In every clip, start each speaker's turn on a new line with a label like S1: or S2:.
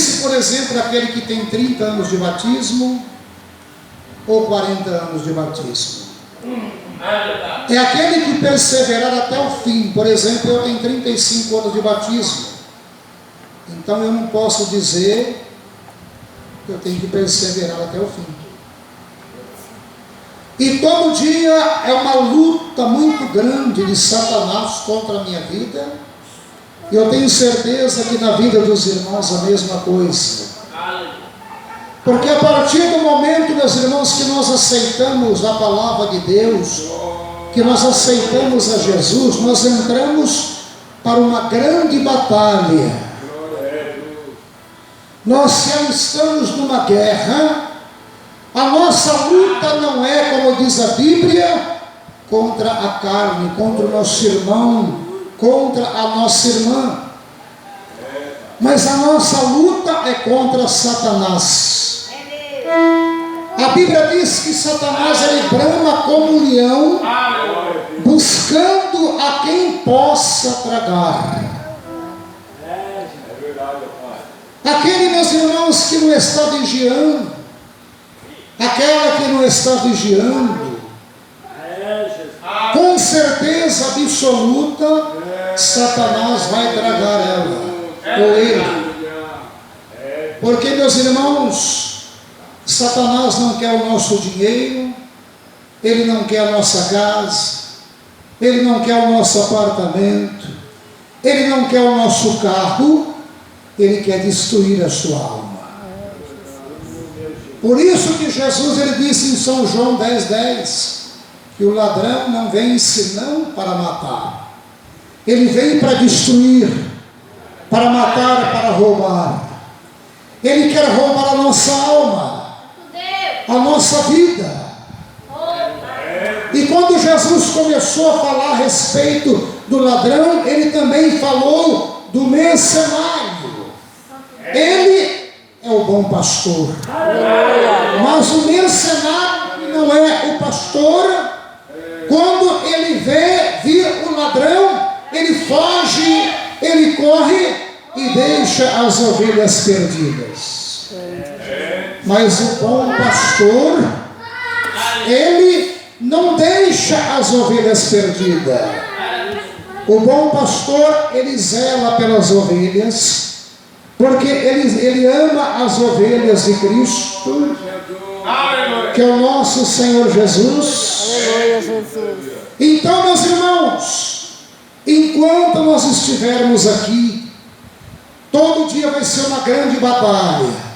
S1: disse, por exemplo, daquele que tem 30 anos de batismo ou 40 anos de batismo. É aquele que perseverar até o fim. Por exemplo, eu tenho 35 anos de batismo. Então eu não posso dizer que eu tenho que perseverar até o fim. E todo dia é uma luta muito grande de Satanás contra a minha vida. E eu tenho certeza que na vida dos irmãos a mesma coisa. Porque a partir do momento, meus irmãos, que nós aceitamos a palavra de Deus, que nós aceitamos a Jesus, nós entramos para uma grande batalha. Nós já estamos numa guerra. A nossa luta não é, como diz a Bíblia, contra a carne, contra o nosso irmão, contra a nossa irmã. Mas a nossa luta é contra Satanás. A Bíblia diz que Satanás ele brama como um leão, buscando a quem possa tragar. Aquele, meus irmãos, que não está vigiando, aquela que não está vigiando, com certeza absoluta, Satanás vai tragar ela, ou ele. Porque, meus irmãos, Satanás não quer o nosso dinheiro, ele não quer a nossa casa, ele não quer o nosso apartamento, ele não quer o nosso carro, ele quer destruir a sua alma. Por isso que Jesus ele disse em São João 10:10, que o ladrão não vem senão para matar. Ele vem para destruir, para matar, para roubar. Ele quer roubar a nossa alma, a nossa vida. E quando Jesus começou a falar a respeito do ladrão, ele também falou do mercenário. Ele é o bom pastor. Mas o mercenário, que não é o pastor, quando ele vê vir o ladrão, ele foge, ele corre e deixa as ovelhas perdidas. Mas o bom pastor, ele não deixa as ovelhas perdidas. O bom pastor, ele zela pelas ovelhas, porque ele ama as ovelhas de Cristo, que é o nosso Senhor Jesus.
S2: Aleluia, Jesus.
S1: Então, meus irmãos, enquanto nós estivermos aqui, todo dia vai ser uma grande batalha.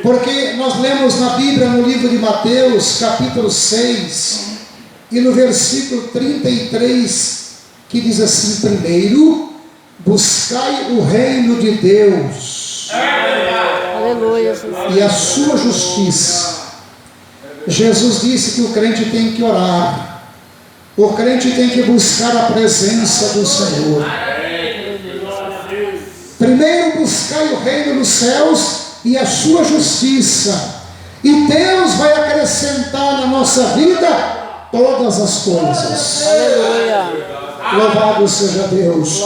S1: Porque nós lemos na Bíblia, no livro de Mateus, capítulo 6, e no versículo 33, que diz assim: primeiro, buscai o reino de Deus,
S2: Aleluia, Jesus.
S1: e a sua justiça. Jesus disse que o crente tem que orar, o crente tem que buscar a presença do Senhor. Primeiro buscai o reino dos céus e a sua justiça, e Deus vai acrescentar na nossa vida todas as coisas.
S2: Aleluia.
S1: Louvado seja Deus.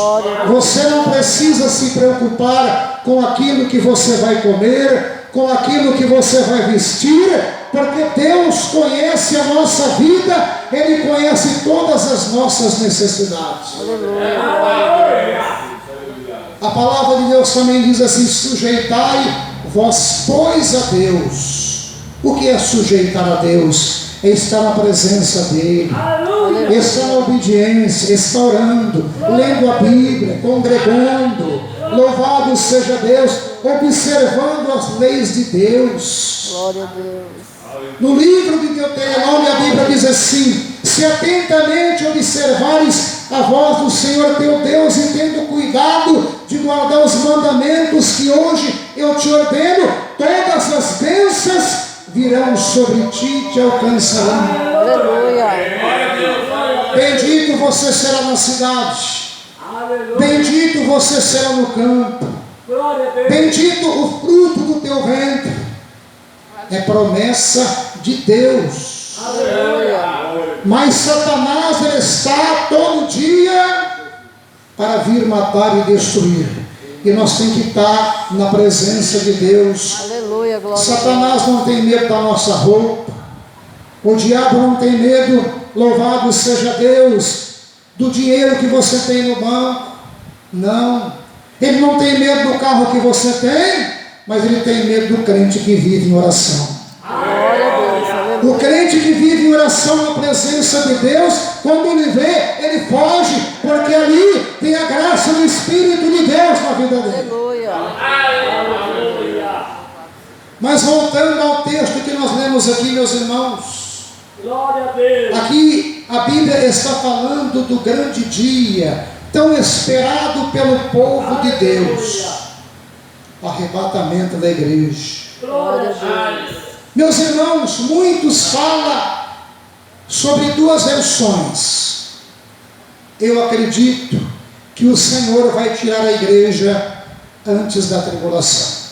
S1: Você não precisa se preocupar com aquilo que você vai comer, com aquilo que você vai vestir, porque Deus conhece a nossa vida, Ele conhece todas as nossas necessidades. A palavra de Deus também diz assim: sujeitai vós, pois, a Deus. O que é sujeitar a Deus? É estar na presença dEle, estar na obediência, estar orando, lendo a Bíblia, congregando, louvado seja Deus, observando as leis de Deus.
S2: Glória a Deus.
S1: No livro de Deuteronômio, a Bíblia diz assim: se atentamente observares a voz do Senhor teu Deus, e tendo cuidado de guardar os mandamentos que hoje eu te ordeno, todas as bênçãos virão sobre ti e te alcançarão.
S2: Aleluia.
S1: Bendito você será na cidade, bendito você será no campo, bendito o fruto do teu ventre. É promessa de Deus.
S2: Aleluia.
S1: Mas Satanás ele está todo dia para vir matar e destruir. E nós temos que estar na presença de Deus.
S2: Aleluia, glória a Deus.
S1: Satanás não tem medo da nossa roupa. O diabo não tem medo, louvado seja Deus, do dinheiro que você tem no banco. Não. Ele não tem medo do carro que você tem, mas ele tem medo do crente que vive em oração.
S2: Glória a Deus, aleluia.
S1: O crente que vive em oração na presença de Deus, quando ele vê, ele foge, porque ali tem a graça do Espírito de Deus na vida dele.
S2: Aleluia.
S1: Mas voltando ao texto que nós lemos aqui, meus irmãos,
S3: Glória a Deus.
S1: aqui a Bíblia está falando do grande dia, tão esperado pelo povo de Deus, o arrebatamento da igreja.
S3: Glória a Deus.
S1: Meus irmãos, muitos falam sobre duas versões. Eu acredito que o Senhor vai tirar a igreja antes da tribulação.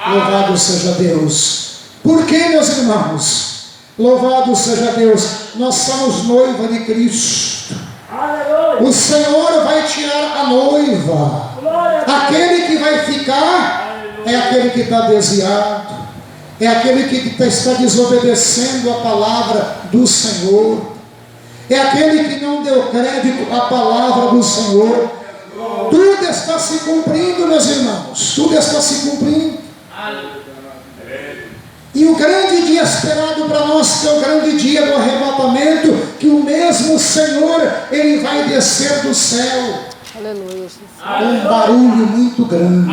S1: Louvado seja Deus. Por que, meus irmãos? Louvado seja Deus. Nós somos noiva de Cristo.
S3: Aleluia.
S1: O Senhor vai tirar a noiva.
S3: Glória a Deus.
S1: Aquele que vai ficar é aquele que está desviado. É aquele que está desobedecendo a palavra do Senhor. É aquele que não deu crédito à palavra do Senhor. Tudo está se cumprindo, meus irmãos. Tudo está se cumprindo. E o grande dia esperado para nós, que é o grande dia do arrebatamento, que o mesmo Senhor, Ele vai descer do céu.
S2: Aleluia, Jesus.
S1: Um barulho muito grande,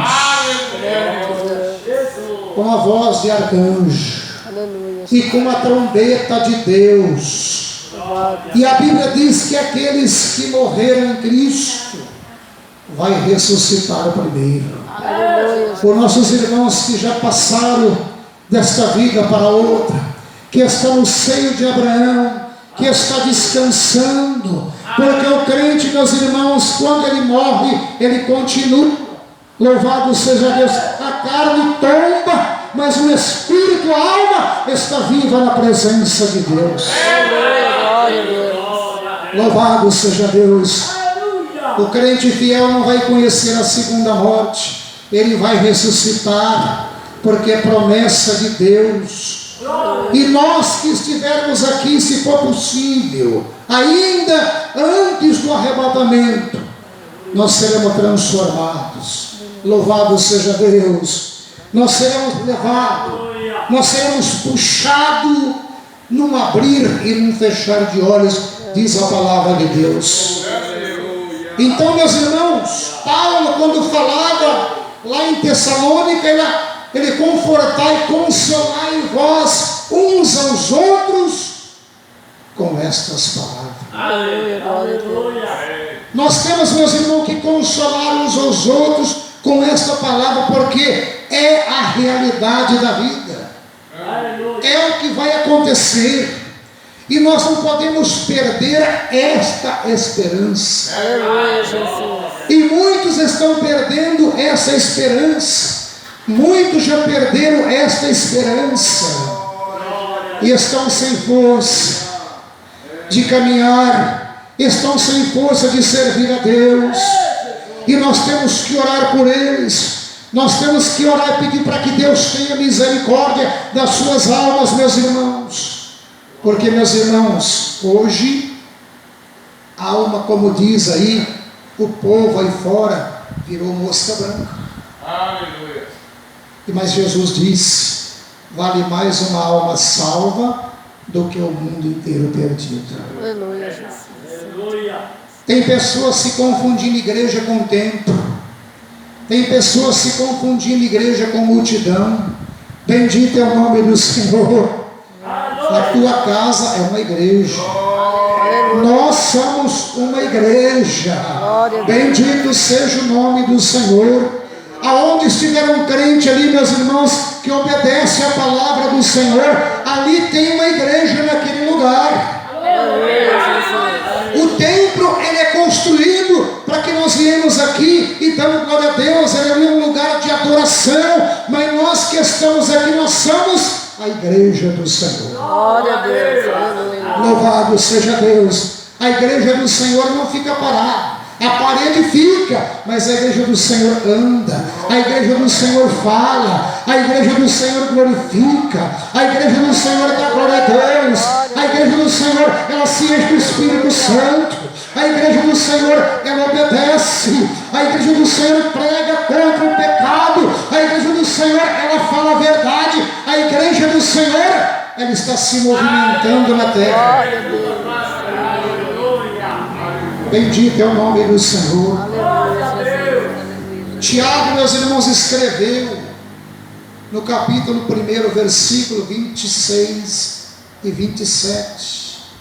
S1: com a voz de arcanjo
S2: Aleluia.
S1: e com a trombeta de Deus. E a Bíblia diz que aqueles que morreram em Cristo vai ressuscitar primeiro.
S2: Aleluia.
S1: Por nossos irmãos que já passaram desta vida para outra, que está no seio de Abraão, que está descansando, porque o crente, meus irmãos, quando ele morre, ele continua. Louvado seja Deus. A carne tomba, mas o espírito, a alma está viva na presença de Deus.
S2: Glória a Deus.
S1: Louvado seja Deus.
S3: Aleluia.
S1: O crente fiel não vai conhecer a segunda morte, ele vai ressuscitar, porque é promessa de Deus. E nós que estivermos aqui, se for possível, ainda antes do arrebatamento, nós seremos transformados. Louvado seja Deus. Nós seremos levados, nós seremos puxados num abrir e num fechar de olhos, diz a palavra de Deus. Então, meus irmãos, Paulo, quando falava lá em Tessalônica, ele confortar e consolar em vós uns aos outros com estas palavras.
S2: Aleluia, glória a Deus.
S1: Nós temos, meus irmãos, que consolar uns aos outros com esta palavra, porque é a realidade da vida. É o que vai acontecer. E nós não podemos perder esta esperança.
S2: Aleluia, Jesus.
S1: E muitos estão perdendo essa esperança. Muitos já perderam esta esperança. E estão sem força de caminhar. Estão sem força de servir a Deus. E nós temos que orar por eles. Nós temos que orar e pedir para que Deus tenha misericórdia das suas almas, meus irmãos. Porque, meus irmãos, hoje, a alma, como diz aí, o povo aí fora virou mosca branca.
S4: Aleluia.
S1: Mas Jesus disse: vale mais uma alma salva do que o mundo inteiro perdido.
S2: Aleluia, Jesus.
S3: Aleluia.
S1: Tem pessoas se confundindo igreja com templo. Tem pessoas se confundindo igreja com multidão. Bendito é o nome do Senhor. A tua casa é uma igreja. Nós somos uma igreja. Bendito seja o nome do Senhor. Aonde estiver um crente ali, meus irmãos, que obedece à palavra do Senhor, ali tem uma igreja naquele lugar. O templo, ele é construído para que nós viemos aqui e damos glória a Deus. Ele é um lugar de adoração, mas nós que estamos aqui, nós somos a igreja do Senhor.
S2: Glória a Deus. Aleluia.
S1: Louvado seja Deus. A igreja do Senhor não fica parada. A parede fica, mas a igreja do Senhor anda, a igreja do Senhor fala, a igreja do Senhor glorifica, a igreja do Senhor dá glória a Deus, a igreja do Senhor, ela se enche do Espírito Santo, a igreja do Senhor, ela obedece, a igreja do Senhor prega contra o pecado, a igreja do Senhor, ela fala a verdade, a igreja do Senhor, ela está se movimentando na terra.
S2: Glória a Deus.
S1: Bendito é o nome do Senhor.
S2: Aleluia, Jesus. Aleluia.
S1: Tiago, meus irmãos, escreveu no capítulo 1, versículo 26 e 27.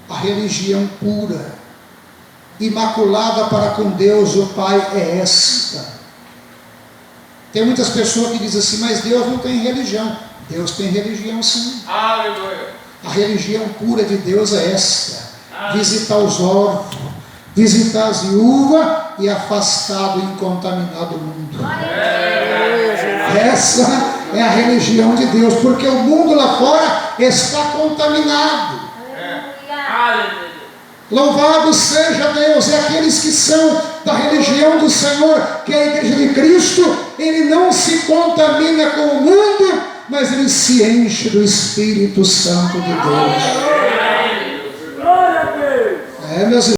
S1: A religião pura, imaculada para com Deus, o Pai, é esta. Tem muitas pessoas que dizem assim, mas Deus não tem religião. Deus tem religião sim.
S4: Aleluia.
S1: A religião pura de Deus é esta: visitar os órfãos, visitar as viúvas e afastar do incontaminado mundo.
S2: Aleluia, Jesus.
S1: Essa é a religião de Deus, porque o mundo lá fora está contaminado.
S4: Aleluia.
S1: Louvado seja Deus. E aqueles que são da religião do Senhor, que é a igreja de Cristo, ele não se contamina com o mundo, mas ele se enche do Espírito Santo de Deus.
S3: Glória a Deus.
S1: Meus irmãos.